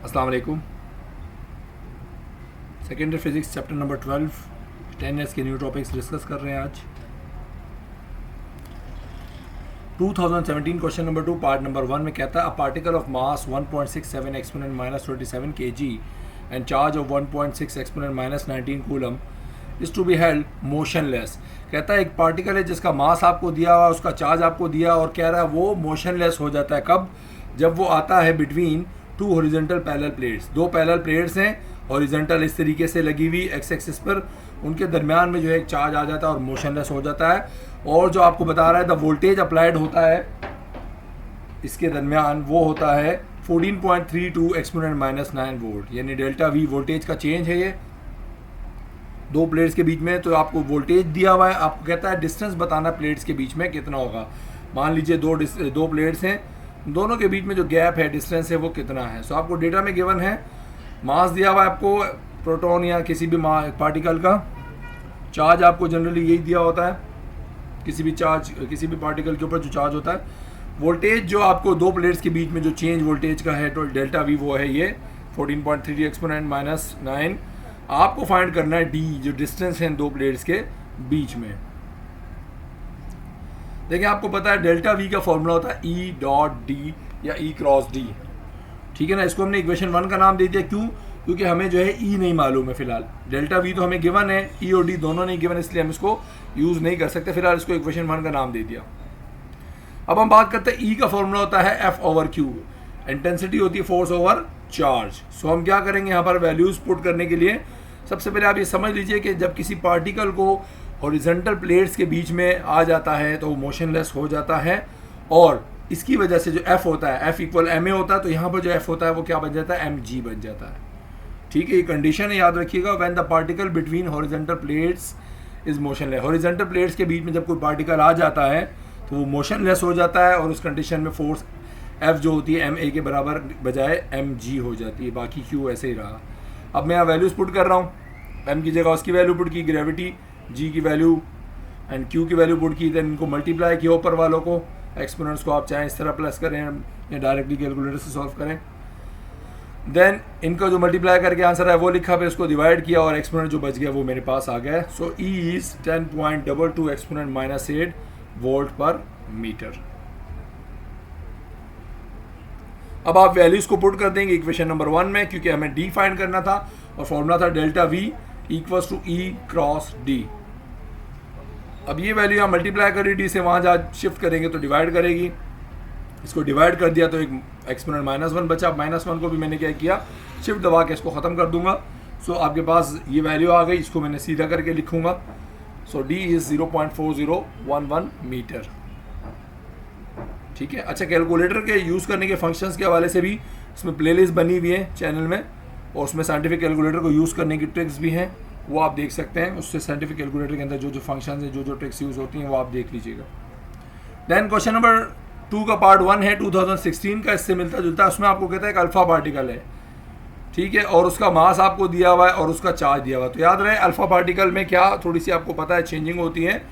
अस्सलाम वालेकुम। Secondary physics chapter number 12 10 years के न्यू टॉपिक्स डिस्कस कर रहे हैं आज। 2017 क्वेश्चन नंबर 2 पार्ट नंबर 1 में कहता है a particle of mass 1.67 exponent minus 27 kg and charge of 1.6 exponent minus 19 coulomb is to be held motionless. कहता है एक पार्टिकल है जिसका मास आपको दिया हुआ, उसका चार्ज आपको दिया और कह रहा है वो मोशनलेस हो जाता है। कब? जब वो आता है between two horizontal parallel plates. दो पैरेलल प्लेट्स हैं हॉरिजॉन्टल इस तरीके से लगी हुई एक्स एक्सिस पर, उनके दरमियान में जो है एक चार्ज आ जाता है और मोशनलेस हो जाता है। और जो आपको बता रहा है द वोल्टेज अप्लाइड होता है इसके दरमियान वो होता है 14.32 एक्सपोनेंट माइनस 9 वोल्ट, यानी डेल्टा वी वोल्टेज का चेंज है ये दो प्लेट्स के बीच में। तो आपको वोल्टेज दिया हुआ है, आपको कहता है डिस्टेंस बताना प्लेट्स के बीच में कितना होगा। मान लीजिए दो प्लेट्स हैं, दोनों के बीच में जो गैप है डिस्टेंस है वो कितना है। सो आपको डेटा में गिवन है मास दिया हुआ है आपको प्रोटॉन या किसी भी पार्टिकल का, चार्ज आपको जनरली यही दिया होता है किसी भी पार्टिकल के ऊपर जो चार्ज होता है। वोल्टेज जो आपको दो प्लेट्स के बीच में जो चेंज वोल्टेज का है तो डेल्टा वी वो है ये 14.32 एक्सपोनेंट माइनस 9। आपको फाइंड करना है डी जो डिस्टेंस है दो प्लेट्स के बीच में। देखिए आपको पता है डेल्टा वी का फॉर्मूला होता है ई डॉट डी या ई क्रॉस डी, ठीक है ना। इसको हमने इक्वेशन 1 का नाम दे दिया, क्यों? क्योंकि हमें जो है ई नहीं मालूम है फिलहाल। डेल्टा वी तो हमें गिवन है, ई और डी दोनों नहीं गिवन, इसलिए हम इसको यूज़ नहीं कर सकते। फिलहाल इसको इक्वेशन 1 का नाम दे दिया। अब हम बात करते हैं ई का फॉर्मूला होता है एफ ओवर क्यू, इंटेंसिटी होती है फोर्स ओवर चार्ज। सो हम क्या करेंगे यहाँ पर वैल्यूज पुट करने के लिए सबसे पहले आप ये समझ लीजिए कि जब किसी पार्टिकल को हॉरिजॉन्टल प्लेट्स के बीच में आ जाता है तो वो मोशनलेस हो जाता है, और इसकी वजह से जो एफ होता है एफ इक्वल एम ए होता है, तो यहाँ पर जो एफ होता है वो क्या बन जाता है एम जी बन जाता है। ठीक है, ये कंडीशन है, याद रखिएगा। When the particle between horizontal plates is motionless, horizontal plates के बीच में जब कोई पार्टिकल आ जाता है तो वो मोशनलेस हो जाता है और उस कंडीशन में फोर्स एफ जो होती है एम ए के बराबर बजाय एम जी हो जाती है, बाकी क्यू ऐसे ही रहा। अब मैं यहाँ वैल्यूज पुट कर रहा हूँ, एम की जगह उसकी वैल्यू पुट की, ग्रेविटी जी की वैल्यू एंड क्यू की वैल्यू पुट की, देन इनको मल्टीप्लाई किया ऊपर वालों को, एक्सपोनेंट्स को आप चाहें इस तरह प्लस करें या डायरेक्टली कैलकुलेटर से सॉल्व करें। देन इनका जो मल्टीप्लाई करके आंसर है वो लिखा, फिर इसको डिवाइड किया और एक्सपोनेंट जो बच गया वो मेरे पास आ गया। So E is 10.22 exponent minus 8 volt per metre. अब आप वैल्यूज को पुट कर देंगे इक्वेशन नंबर 1 में, क्योंकि हमें डी फाइंड करना था और फॉर्मूला था delta V equals to E cross D. अब ये वैल्यू यहाँ मल्टीप्लाई करी डी से, वहाँ जा शिफ्ट करेंगे तो डिवाइड करेगी। इसको डिवाइड कर दिया तो एक एक्सपोनेंट -1 बचा। -1 को भी मैंने क्या किया, शिफ्ट दबा के इसको ख़त्म कर दूंगा। सो आपके पास ये वैल्यू आ गई, इसको मैंने सीधा करके लिखूंगा। सो डी इज़ 0.4011 मीटर। ठीक है, अच्छा कैलकुलेटर के यूज़ करने के फंक्शंस के हवाले से भी इसमें प्लेलिस्ट बनी हुई है चैनल में, और उसमें साइंटिफिक कैलकुलेटर को यूज़ करने की ट्रिक्स भी हैं, वो आप देख सकते हैं। उससे साइंटिफिक कैलकुलेटर के अंदर जो जो फंक्शंस हैं, जो जो ट्रिक्स यूज़ होती हैं वो आप देख लीजिएगा। देन क्वेश्चन नंबर 2 का पार्ट 1 है 2016 का, इससे मिलता जुलता है। उसमें आपको कहता है एक अल्फा पार्टिकल है, ठीक है, और उसका मास आपको दिया हुआ है और उसका चार्ज दिया हुआ है। तो याद रहे अल्फा पार्टिकल में क्या थोड़ी सी आपको पता है चेंजिंग होती है,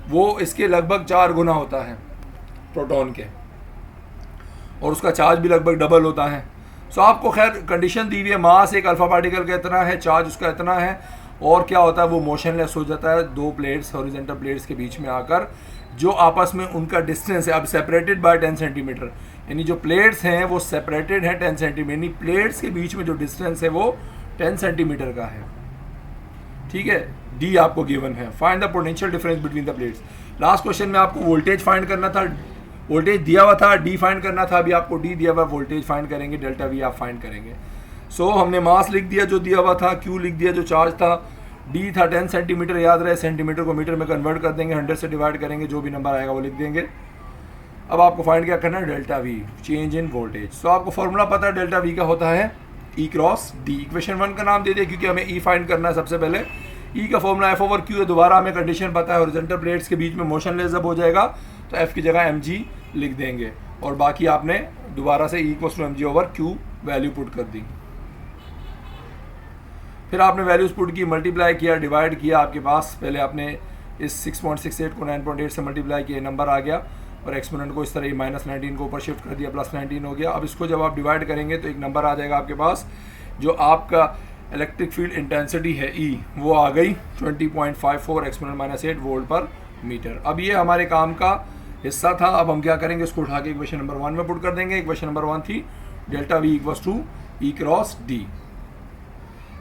वो इसके लगभग 4 गुना होता है प्रोटॉन के, और उसका चार्ज भी लगभग डबल होता है। सो आपको खैर कंडीशन दी हुई है, मास एक अल्फा पार्टिकल का इतना है, चार्ज उसका इतना है, और क्या होता है वो मोशनलेस हो जाता है दो प्लेट्स हॉरिजॉन्टल प्लेट्स के बीच में आकर, जो आपस में उनका डिस्टेंस है अब सेपरेटेड बाय 10 सेंटीमीटर, यानी जो प्लेट्स हैं वो सेपरेटेड हैं 10 सेंटीमीटर, यानी प्लेट्स के बीच में जो डिस्टेंस है वो 10 सेंटीमीटर का है। ठीक है, डी आपको गिवन है। Find the potential difference between the plates. Last question में आपको वोल्टेज फाइंड करना था, वोल्टेज दिया हुआ था, डी फाइंड करना था। अभी आपको डी दिया हुआ, वोल्टेज फाइंड करेंगे, डेल्टा वी आप फाइंड करेंगे। सो हमने मास लिख दिया जो दिया हुआ था, क्यू लिख दिया जो चार्ज था, डी था 10 सेंटीमीटर, याद रहे सेंटीमीटर को मीटर में कन्वर्ट कर देंगे, 100 से डिवाइड करेंगे, जो भी नंबर आएगा वो लिख देंगे। अब आपको फाइंड क्या करना है, delta V, change in voltage. So आपको फॉर्मूला पता है डेल्टा वी का होता है ई क्रॉस डी। इक्वेशन 1 का नाम दे दिया क्योंकि हमें ई फाइंड करना है सबसे पहले। ई का फॉर्मूला एफ ओवर क्यू है, दोबारा हमें कंडीशन पता है हॉरिजॉन्टल प्लेट्स के बीच में मोशनलेस जब हो जाएगा तो एफ की जगह एम जी लिख देंगे, और बाकी आपने दोबारा से E equals to M G over Q value put कर दी। फिर आपने वैल्यूज पुट की, मल्टीप्लाई किया, डिवाइड किया, आपके पास पहले आपने इस 6.68 को 9.8 से मल्टीप्लाई किया, नंबर आ गया। और एक्सपोनेंट को इस तरह -19 को ऊपर शिफ्ट कर दिया, +19 हो गया। अब इसको जब आप डिवाइड करेंगे तो एक नंबर आ जाएगा आपके पास, जो आपका इलेक्ट्रिक फील्ड इंटेंसिटी है E, वो आ गई 20.54 एक्सपोनेंट -8 वोल्ट पर मीटर। अब ये हमारे काम का हिस्सा था। अब हम क्या करेंगे, इसको उठा के इक्वेशन नंबर 1 में पुट कर देंगे। इक्वेशन नंबर 1 थी delta V equals to E cross D।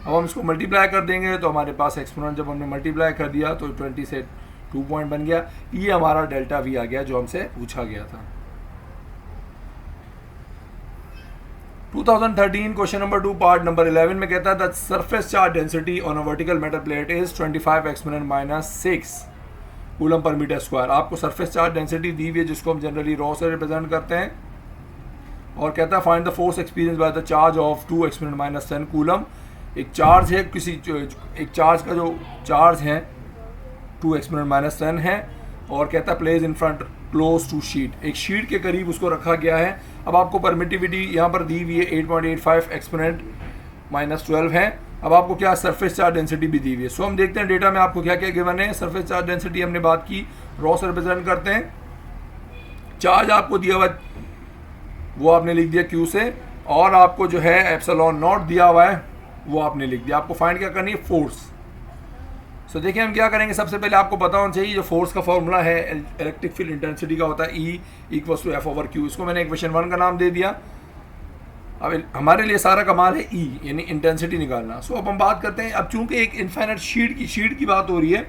अब हम इसको मल्टीप्लाई कर देंगे तो हमारे पास एक्सपोनेंट जब हमने मल्टीप्लाई कर दिया तो 20 से 2 पॉइंट बन गया। ये हमारा डेल्टा V आ गया जो हमसे पूछा गया था। 2013 क्वेश्चन नंबर 2 पार्ट नंबर 11 में कहता है the surface charge density on a vertical metal plate is 25 exponent -6 coulomb per metre square. आपको सरफेस चार्ज डेंसिटी दी हुई है जिसको हम जनरली रॉ से रिप्रेजेंट करते हैं, और कहता है find the force experience by the charge of 2 exponent -10 coulomb. एक चार्ज है एक चार्ज का जो चार्ज है 2 एक्सपोनेंट -10 है, और कहता है place in front close to sheet, एक शीट के करीब उसको रखा गया है। अब आपको परमिटिविटी यहाँ पर दी हुई है 8.85 एक्सपोनेंट -12 है। अब आपको क्या सरफेस चार्ज डेंसिटी भी दी हुई है। सो हम देखते हैं डेटा में आपको क्या क्या गिवन है। सरफेस चार्ज डेंसिटी हमने बात की, रॉ से रिप्रेजेंट करते हैं। चार्ज आपको दिया हुआ वो आपने लिख दिया Q से, और आपको जो है एप्सिलॉन नॉट दिया हुआ है वो आपने लिख दिया। आपको फाइंड क्या करनी है, फोर्स। सो देखिए हम क्या करेंगे, सबसे पहले आपको पता होना चाहिए जो फोर्स का फॉर्मूला है इलेक्ट्रिक फील्ड इंटेंसिटी का होता है E इक्वल्स टू F/Q। इसको मैंने इक्वेशन 1 का नाम दे दिया। अब हमारे लिए सारा कमाल है E यानी इंटेंसिटी निकालना। सो अब हम बात करते हैं, अब चूंकि एक इनफाइनाइट शीट की बात हो रही है,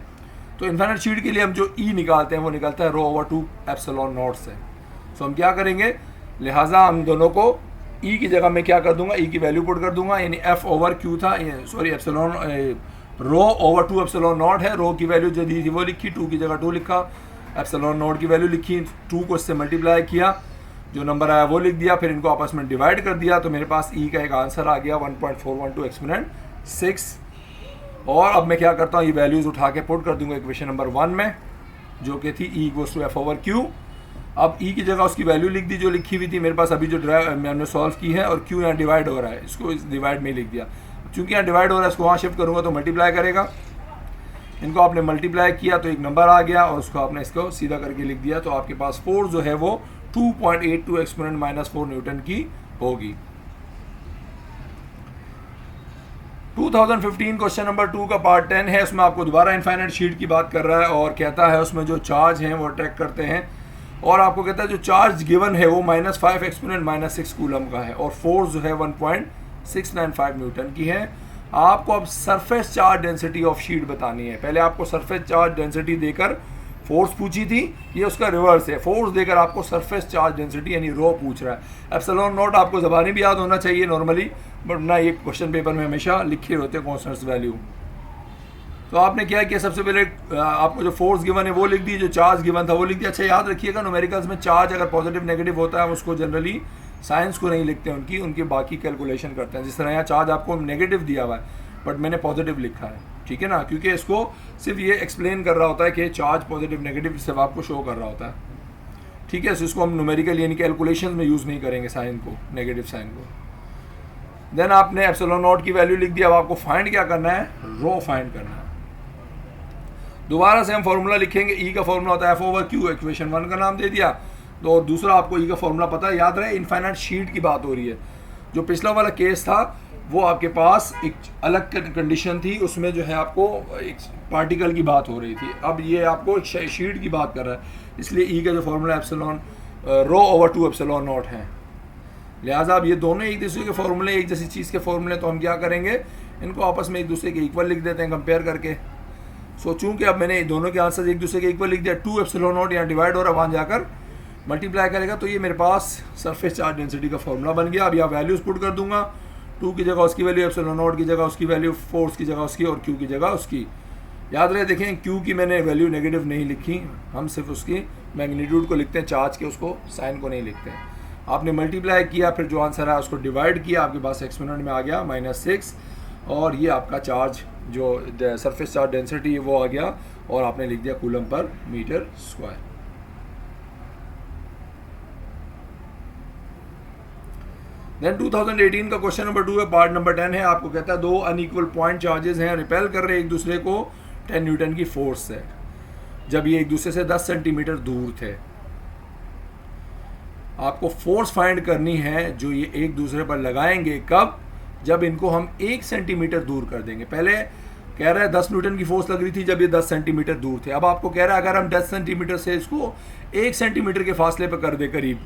तो इनफाइनाइट शीट के लिए हम जो E निकालते हैं वो निकलता है ρ/2 एप्सिलॉन नॉट से। सो हम क्या करेंगे, लिहाजा हम दोनों को E की जगह में क्या कर दूंगा, E की वैल्यू पुट कर दूंगा, यानी F/Q था, सॉरी एप्सिलॉन ρ/2 एप्सिलॉन नॉट है। रो की वैल्यू जो दी थी वो लिखी, 2 की जगह 2 लिखा, एप्सिलॉन नॉट की वैल्यू लिखी, 2 को इससे मल्टीप्लाई किया, जो नंबर आया वो लिख दिया, फिर इनको आपस में डिवाइड कर दिया, तो मेरे पास E का एक आंसर आ गया 1.412 एक्सपोनेंट 6। और अब मैं क्या करता हूँ, ये वैल्यूज़ उठा के पुट कर दूंगा इक्वेशन नंबर 1 में, जो कि थी E इक्वल्स टू F/Q। अब E की जगह उसकी वैल्यू लिख दी जो लिखी हुई थी मेरे पास अभी जो मैंने सॉल्व की है, और Q यहाँ डिवाइड हो रहा है, इसको इस डिवाइड में लिख दिया। चूँकि यहाँ डिवाइड हो रहा है, इसको वहाँ शिफ्ट करूँगा तो मल्टीप्लाई करेगा। इनको आपने मल्टीप्लाई किया तो एक नंबर आ गया, और उसको आपने इसको सीधा करके लिख दिया, तो आपके पास फोर्स जो है वो 2.82 एक्सपोनेंट -4 न्यूटन की होगी। 2015 क्वेश्चन नंबर 2 का पार्ट 10 है। उसमें आपको दोबारा इनफाइनाइट शीट की बात कर रहा है, और कहता है उसमें जो चार्ज हैं वो ट्रैक करते हैं, और आपको कहता है जो चार्ज गिवन है वो -5 एक्सपोनेंट -6 कूलम का है, और फोर्स जो है 1.695 न्यूटन की है। आपको अब surface charge density of sheet बतानी है। पहले आपको सरफेस चार्ज डेंसिटी देकर फोर्स पूछी थी, ये उसका रिवर्स है, फोर्स देकर आपको सरफेस चार्ज डेंसिटी यानी रो पूछ रहा है। एप्सिलॉन नॉट आपको ज़बानी भी याद होना चाहिए नॉर्मली, बट ना ये क्वेश्चन पेपर में हमेशा लिखे होते हैं कॉन्स्टेंट्स वैल्यू। तो आपने क्या किया, सबसे पहले आपको जो फोर्स गिवन है वो लिख दी, जो चार्ज गिवन था वो लिख दिया। अच्छा याद रखिएगा, न्यूमेरिकल्स में चार्ज अगर पॉजिटिव नेगेटिव होता है उसको जनरली साइंस को नहीं लिखते, उनकी बाकी कैलकुलेशन करते हैं। जिस तरह यहाँ चार्ज आपको नेगेटिव दिया हुआ है बट मैंने पॉजिटिव लिखा है, ठीक है ना, क्योंकि इसको सिर्फ ये एक्सप्लेन कर रहा होता है कि चार्ज पॉजिटिव नेगेटिव सिर्फ आपको शो कर रहा होता है, ठीक है। इसको हम न्यूमेरिकल यानी कैलकुलेशन में यूज़ नहीं करेंगे साइन को, नेगेटिव साइन को। देन आपने एप्सिलॉन नॉट की वैल्यू लिख दी। अब आपको फाइंड क्या करना है, रो फाइंड करना है। दोबारा से हम फॉर्मूला लिखेंगे, E का फॉर्मूला होता है F/Q, इक्वेशन 1 का नाम दे दिया। तो दूसरा आपको E का फॉर्मूला पता है, याद रहे इनफाइनाइट शीट की बात हो रही है। जो पिछला वाला केस था वो आपके पास एक अलग कंडीशन थी, उसमें जो है आपको एक पार्टिकल की बात हो रही थी। अब ये आपको एक शीट की बात कर रहा है, इसलिए E का जो फॉर्मूला एप्सिलॉन ρ/2 एप्सिलॉन नॉट है। लिहाजा अब ये दोनों एक दूसरे के फॉर्मूले, एक जैसी चीज़ के फॉर्मूले, तो हम क्या करेंगे, इनको आपस में एक दूसरे के इक्वल लिख देते हैं कंपेयर करके। सो चूँकि अब मैंने दोनों के आंसर एक दूसरे के इक्वल लिख दिया, 2 एप्सिलॉन नॉट यहाँ डिवाइड हो रहा है, वहाँ जाकर मल्टीप्लाई करेगा, तो ये मेरे पास सरफेस चार्ज डेंसिटी का फॉर्मूला बन गया। अब यहाँ वैल्यूज़ पुट कर दूंगा, 2 की जगह उसकी वैल्यू, एप्सिलॉन नॉट की जगह उसकी वैल्यू, फोर्स की जगह उसकी, और Q की जगह उसकी। याद रहे देखें, Q की मैंने वैल्यू नेगेटिव नहीं लिखी, हम सिर्फ उसकी मैग्नीट्यूड को लिखते हैं, चार्ज के उसको साइन को नहीं लिखते हैं। आपने मल्टीप्लाई किया, फिर जो आंसर आया उसको डिवाइड किया, आपके पास एक्सपोनेंट में आ गया -6, और ये आपका चार्ज जो सरफेस चार्ज डेंसिटी है वो आ गया, और आपने लिख दिया coulomb per metre square. Then 2018 का क्वेश्चन नंबर 2 है, पार्ट नंबर 10 है। आपको कहता है 2 अनइक्वल पॉइंट चार्जेस हैं, रिपेल कर रहे हैं एक दूसरे को 10 न्यूटन की फोर्स से, जब ये एक दूसरे से 10 सेंटीमीटर दूर थे। आपको फोर्स फाइंड करनी है जो ये एक दूसरे पर लगाएंगे। कब? जब इनको हम 1 सेंटीमीटर दूर कर देंगे। पहले कह रहा है 10 न्यूटन की फोर्स लग रही थी जब ये 10 सेंटीमीटर दूर थे। अब आपको कह रहा है अगर हम 10 सेंटीमीटर से इसको 1 सेंटीमीटर के फासले पर कर दे करीब,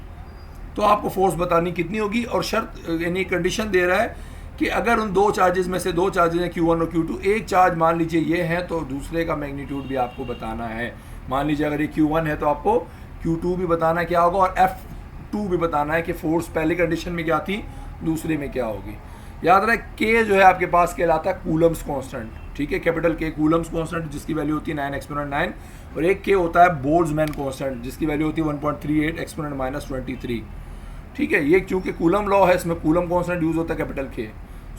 तो आपको फोर्स बतानी कितनी होगी। और शर्त यानी कंडीशन दे रहा है कि अगर उन दो चार्जेस में से दो चार्जेस हैं Q1 और Q2, एक चार्ज मान लीजिए ये है तो दूसरे का मैग्नीट्यूड भी आपको बताना है। मान लीजिए अगर ये Q1 है तो आपको Q2 भी बताना क्या होगा और F2 भी बताना है कि फोर्स पहली कंडीशन में क्या थी, दूसरे में क्या होगी। याद रहे K जो है आपके पास कहलाता है कूलम्स कांस्टेंट, ठीक है, कैपिटल K कूलम्स कांस्टेंट जिसकी वैल्यू होती है 9 एक्सपोनेंट 9, और एक K होता है बोल्ट्जमैन कांस्टेंट जिसकी वैल्यू होती है 1.38 एक्सपोनेंट -23, ठीक है। ये क्योंकि कूलम लॉ है इसमें कूलम कांस्टेंट यूज होता है कैपिटल K।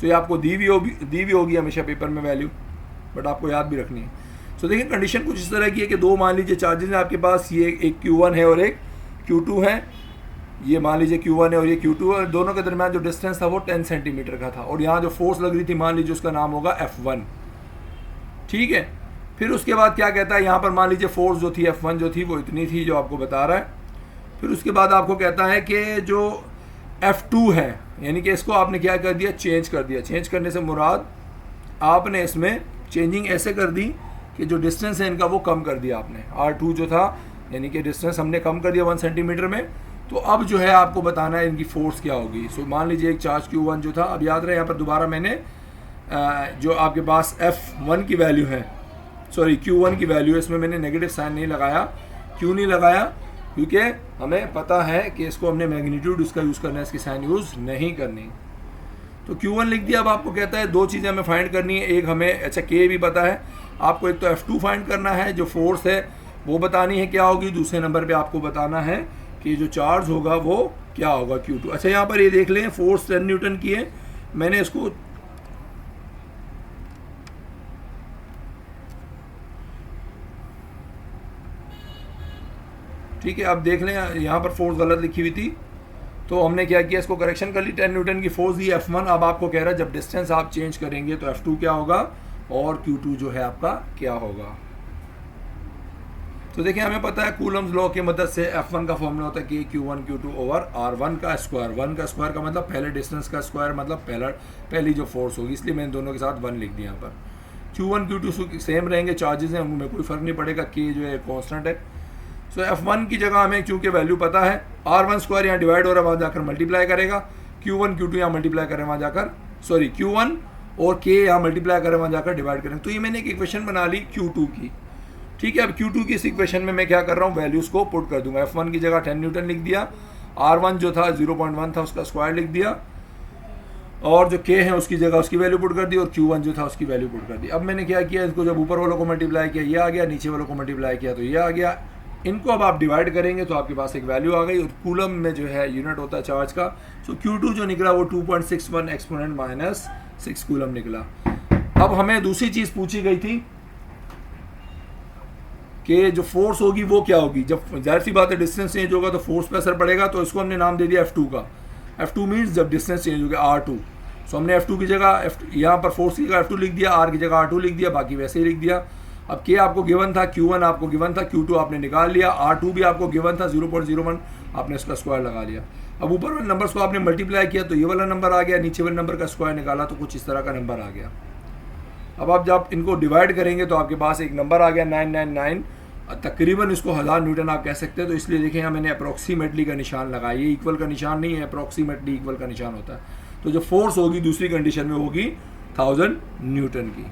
सो ये आपको दी भी होगी हमेशा पेपर में वैल्यू, बट आपको याद भी रखनी है। सो देखिए कंडीशन कुछ इस तरह की है कि दो मान लीजिए चार्जेस हैं आपके पास, ये एक Q1 है और एक Q2 है। ये मान लीजिए Q1 है और ये Q2 है। दोनों के दरमियान जो डिस्टेंस था वो 10 सेंटीमीटर का था और यहाँ जो फोर्स लग रही थी मान लीजिए उसका नाम होगा F1, ठीक है। फिर उसके बाद क्या कहता है, यहाँ पर मान लीजिए फोर्स जो थी F1 जो थी वो इतनी थी जो आपको बता रहा है। फिर उसके बाद आपको कहता है कि जो F2 है, यानी कि इसको आपने क्या कर दिया, चेंज कर दिया। चेंज करने से मुराद आपने इसमें चेंजिंग ऐसे कर दी कि जो डिस्टेंस है इनका वो कम कर दिया आपने। R2 जो था यानी कि डिस्टेंस हमने कम कर दिया 1 सेंटीमीटर में। तो अब जो है आपको बताना है इनकी फोर्स क्या होगी। सो मान लीजिए एक चार्ज Q1 जो था, अब याद रहे यहाँ पर दोबारा मैंने जो आपके पास F1 की वैल्यू है, सॉरी Q1 की वैल्यू है, इसमें मैंने नेगेटिव साइन नहीं लगाया। क्यों नहीं लगाया? क्योंकि हमें पता है कि इसको हमने मैग्नीट्यूड उसका यूज़ करना है, इसकी साइन यूज़ नहीं करनी। तो Q1 लिख दिया। अब आपको कहता है दो चीज़ें हमें फाइंड करनी है। एक हमें अच्छा K भी पता है आपको, एक तो F2 फाइंड करना है, जो फोर्स है वो बतानी है क्या होगी। दूसरे नंबर पे आपको बताना है कि जो चार्ज होगा वो क्या होगा, Q2। अच्छा यहाँ पर ये देख लें फोर्स 10 न्यूटन की है, मैंने इसको ठीक है। अब देख लें यहाँ पर फोर्स गलत लिखी हुई थी तो हमने क्या किया, इसको करेक्शन कर ली। 10 न्यूटन की फोर्स दी F1। अब आपको कह रहा है जब डिस्टेंस आप चेंज करेंगे तो F2 क्या होगा और Q2 जो है आपका क्या होगा। तो देखिए हमें पता है कूलम्स लॉ की मदद से F1 का फॉर्मूला होता है कि Q1 Q2 ओवर R1 का स्क्वायर। 1 का स्क्वायर का मतलब पहले डिस्टेंस का स्क्वायर, मतलब पहली जो फोर्स होगी, इसलिए मैंने दोनों के साथ 1 लिख दिया यहाँ पर। Q1 Q2 सेम रहेंगे, चार्जेस हैं उनमें कोई फ़र्क नहीं पड़ेगा। K जो है कॉन्स्टेंट है। सो F1 की जगह हमें चूँकि वैल्यू पता है, R1 स्क्वायर यहाँ डिवाइड हो रहा है, वहाँ जाकर मल्टीप्लाई करेगा। Q1 Q2 यहाँ मल्टीप्लाई करें, वहाँ जाकर सॉरी Q1 और K यहाँ मल्टीप्लाई करें, वहाँ जाकर डिवाइड करें। तो ये मैंने एक इक्वेशन बना ली Q2 की, ठीक है। अब Q2 की इस इक्वेशन में मैं क्या कर रहा हूँ, वैल्यूज़ को पुट कर दूंगा। F1 की जगह 10 न्यूटन लिख दिया, R1 जो था 0.1 था उसका स्क्वायर लिख दिया, और जो K है उसकी जगह उसकी वैल्यू पुट कर दी, और Q1 जो था उसकी वैल्यू पुट कर दी। अब मैंने क्या किया, इसको जब ऊपर वालों को मल्टीप्लाई किया ये आ गया, नीचे वालों को मल्टीप्लाई किया तो ये आ गया। इनको अब आप डिवाइड करेंगे तो आपके पास एक वैल्यू आ गई, और कूलम में जो है यूनिट होता है चार्ज का। सो Q2 जो निकला वो 2.61 एक्सपोनेंट -6 कूलम निकला। अब हमें दूसरी चीज़ पूछी गई थी कि जो फोर्स होगी वो क्या होगी। जब जाहिर सी बात है डिस्टेंस चेंज होगा तो फोर्स पे असर पड़ेगा, तो इसको हमने नाम दे दिया F2 का। F2 मीन्स जब डिस्टेंस चेंज हो गया R2। सो हमने F2 की जगह यहाँ पर फोर्स की जगह F2 लिख दिया, R की जगह R2 लिख दिया, बाकी वैसे ही लिख दिया। अब K आपको गिवन था, Q1 आपको गिवन था, Q2 आपने निकाल लिया, R2 भी आपको गिवन था 0.01, आपने इसका स्क्वायर लगा लिया। अब ऊपर वाले नंबर्स को आपने मल्टीप्लाई किया तो ये वाला नंबर आ गया, नीचे वाले नंबर का स्क्वायर निकाला तो कुछ इस तरह का नंबर आ गया। अब आप जब इनको डिवाइड करेंगे तो आपके पास एक नंबर आ गया 999, तकरीबन इसको 1000 न्यूटन आप कह सकते हैं। तो इसलिए देखें यहाँ मैंने अप्रोक्सीमेटली का निशान लगाया, ये इक्वल का निशान नहीं है, अप्रोक्सीमेटली इक्वल का निशान होता है। तो जो फोर्स होगी दूसरी कंडीशन में होगी 1000 न्यूटन की।